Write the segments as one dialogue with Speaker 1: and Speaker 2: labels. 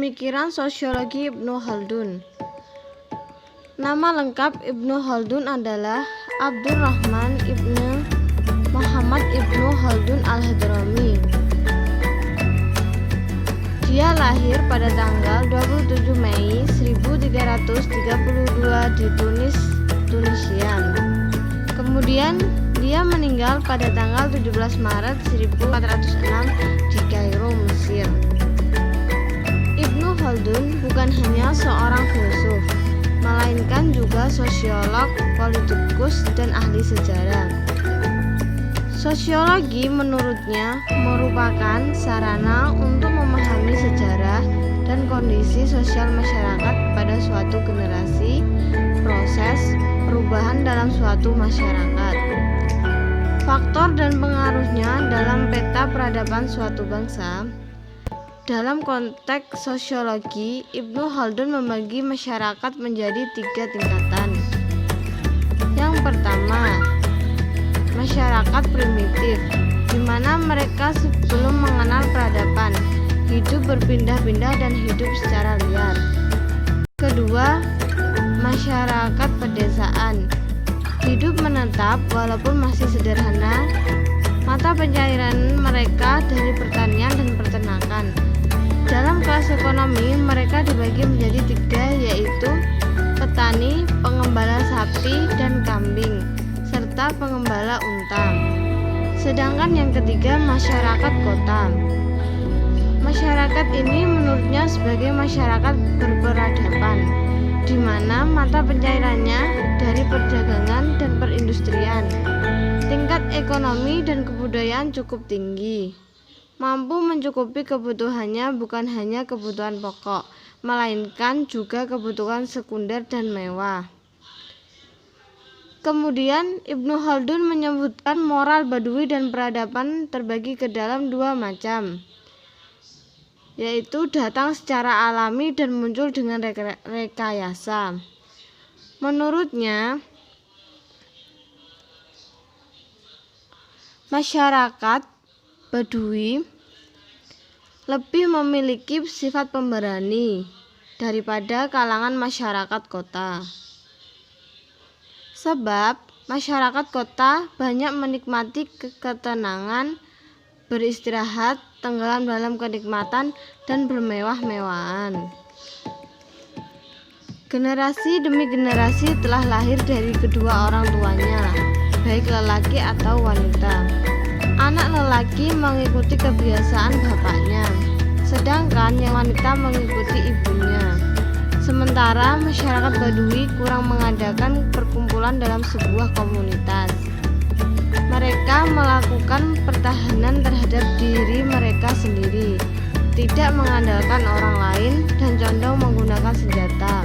Speaker 1: Pemikiran Sosiologi Ibnu Khaldun. Nama lengkap Ibnu Khaldun adalah Abdurrahman Ibnu Muhammad Ibnu Khaldun Al-Hadrami. Dia lahir pada tanggal 27 Mei 1332 di Tunis, Tunisia. Kemudian dia meninggal pada tanggal 17 Maret 1406 di Kairo, Mesir. Ibnu Khaldun bukan hanya seorang filsuf, melainkan juga sosiolog, politikus, dan ahli sejarah. Sosiologi menurutnya merupakan sarana untuk memahami sejarah dan kondisi sosial masyarakat pada suatu generasi, proses perubahan dalam suatu masyarakat, faktor dan pengaruhnya dalam peta peradaban suatu bangsa. Dalam konteks sosiologi, Ibnu Khaldun membagi masyarakat menjadi 3 tingkatan. Yang pertama, masyarakat primitif, di mana mereka sebelum mengenal peradaban, hidup berpindah-pindah dan hidup secara liar. Kedua, masyarakat pedesaan, hidup menetap walaupun masih sederhana. Mata pencaharian mereka dari pertanian dan peternakan. Dalam kelas ekonomi, mereka dibagi menjadi 3, yaitu petani, pengembala sapi dan kambing, serta pengembala unta. Sedangkan yang ketiga, masyarakat kota. Masyarakat ini menurutnya sebagai masyarakat berperadaban, di mana mata pencahariannya dari perdagangan dan perindustrian. Tingkat ekonomi dan kebudayaan cukup tinggi, mampu mencukupi kebutuhannya bukan hanya kebutuhan pokok, melainkan juga kebutuhan sekunder dan mewah. Kemudian Ibnu Khaldun menyebutkan moral Badui dan peradaban terbagi ke dalam 2 macam, yaitu datang secara alami dan muncul dengan rekayasa. Menurutnya, masyarakat Badui lebih memiliki sifat pemberani daripada kalangan masyarakat kota. Sebab masyarakat kota banyak menikmati ketenangan, beristirahat, tenggelam dalam kenikmatan, dan bermewah-mewahan. Generasi demi generasi telah lahir dari kedua orang tuanya, baik lelaki atau wanita. Anak lelaki mengikuti kebiasaan bapaknya, sedangkan yang wanita mengikuti ibunya. Sementara masyarakat Badui kurang mengadakan perkumpulan dalam sebuah komunitas. Mereka melakukan pertahanan terhadap diri mereka sendiri, tidak mengandalkan orang lain, dan condong menggunakan senjata.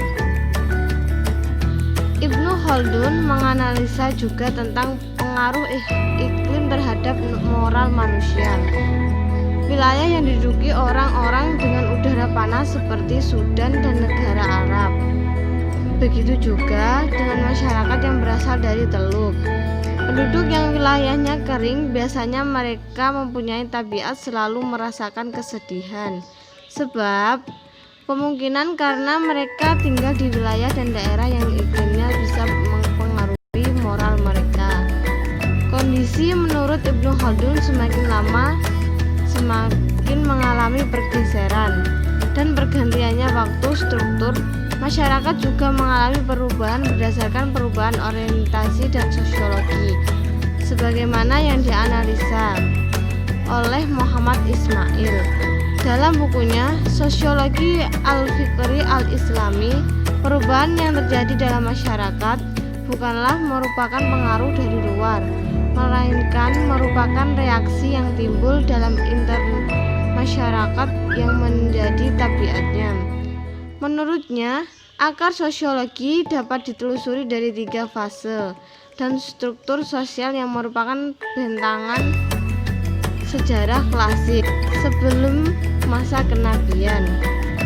Speaker 1: Ibnu Khaldun menganalisa juga tentang pengaruh iklim terhadap moral manusia. Wilayah yang diduduki orang-orang dengan udara panas seperti Sudan dan negara Arab. Begitu juga dengan masyarakat yang berasal dari Teluk. Penduduk yang wilayahnya kering, biasanya mereka mempunyai tabiat selalu merasakan kesedihan. Sebab kemungkinan karena mereka tinggal di wilayah dan daerah yang iklimnya bisa mempengaruhi moral mereka. Kondisi menurut Ibnu Khaldun semakin lama semakin mengalami pergeseran dan pergantiannya waktu struktur. Masyarakat juga mengalami perubahan berdasarkan perubahan orientasi dan sosiologi, sebagaimana yang dianalisa oleh Muhammad Ismail dalam bukunya Sosiologi Al-Fikri Al-Islami. Perubahan yang terjadi dalam masyarakat bukanlah merupakan pengaruh dari luar, melainkan merupakan reaksi yang timbul dalam internal masyarakat yang menjadi tabiatnya. Menurutnya, akar sosiologi dapat ditelusuri dari 3 fase dan struktur sosial yang merupakan bentangan sejarah klasik sebelum masa kenabian.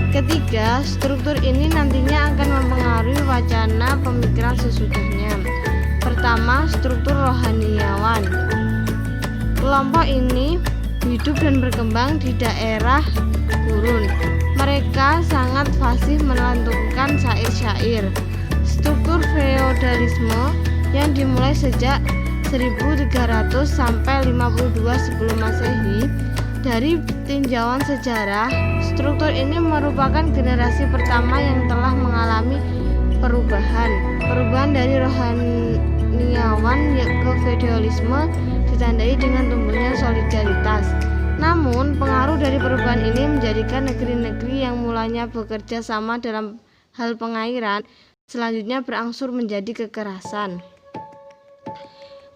Speaker 1: Ketiga, struktur ini nantinya akan mempengaruhi wacana pemikiran sesudahnya. Pertama, struktur rohaniawan. Kelompok ini hidup dan berkembang di daerah gurun. Mereka sangat fasih melantunkan syair-syair. Struktur feodalisme yang dimulai sejak 1300 sampai 52 sebelum Masehi. Dari tinjauan sejarah, struktur ini merupakan generasi pertama yang telah mengalami perubahan dari rohaniawan ke feodalisme, ditandai dengan tumbuhnya solidaritas. Namun, pengaruh dari perubahan ini menjadikan negeri-negeri yang mulanya bekerja sama dalam hal pengairan, selanjutnya berangsur menjadi kekerasan.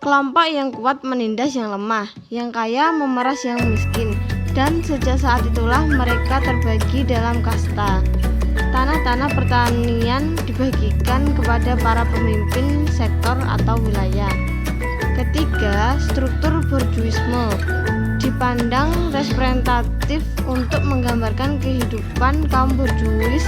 Speaker 1: Kelompok yang kuat menindas yang lemah, yang kaya memeras yang miskin, dan sejak saat itulah mereka terbagi dalam kasta. Tanah-tanah pertanian dibagikan kepada para pemimpin sektor atau wilayah. Ketiga, struktur borjuisme dipandang representatif untuk menggambarkan kehidupan kaum borjuis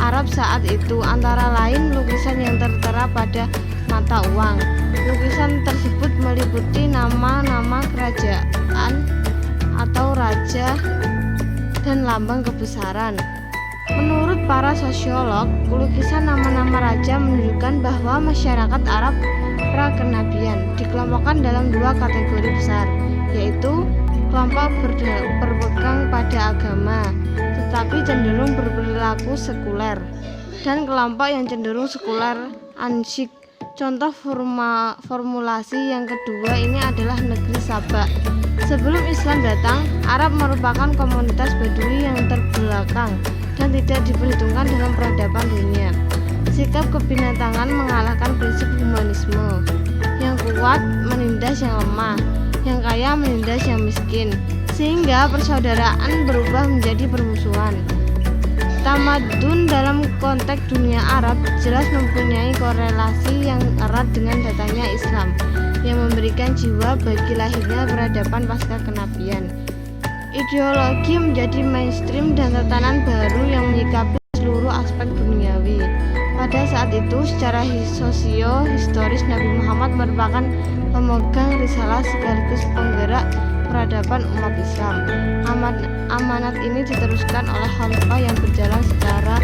Speaker 1: Arab saat itu, antara lain lukisan yang tertera pada mata uang. Lukisan tersebut meliputi nama-nama kerajaan atau raja dan lambang kebesaran. Menurut para sosiolog, lukisan nama-nama raja menunjukkan bahwa masyarakat Arab pra-kenabian dikelompokkan dalam dua kategori besar, yaitu kelompok berpegang pada agama tetapi cenderung berperilaku sekuler, dan kelompok yang cenderung sekuler ansik. Contoh formulasi yang kedua ini adalah negeri Sabak. Sebelum Islam datang, Arab merupakan komunitas Badui yang terbelakang dan tidak diperhitungkan dalam peradaban dunia. Sikap kebinatangan mengalahkan prinsip humanisme. Yang kuat menindas yang lemah, yang kaya menindas yang miskin, sehingga persaudaraan berubah menjadi permusuhan. Tamadun dalam konteks dunia Arab jelas mempunyai korelasi yang erat dengan datangnya Islam, yang memberikan jiwa bagi lahirnya peradaban pasca kenabian. Ideologi menjadi mainstream dan tatanan baru yang menyikapi seluruh aspek duniawi. Pada saat itu, secara sosio-historis Nabi Muhammad merupakan pemegang risalah sekaligus penggerak peradaban umat Islam. Amanat ini diteruskan oleh khalifah yang berjalan secara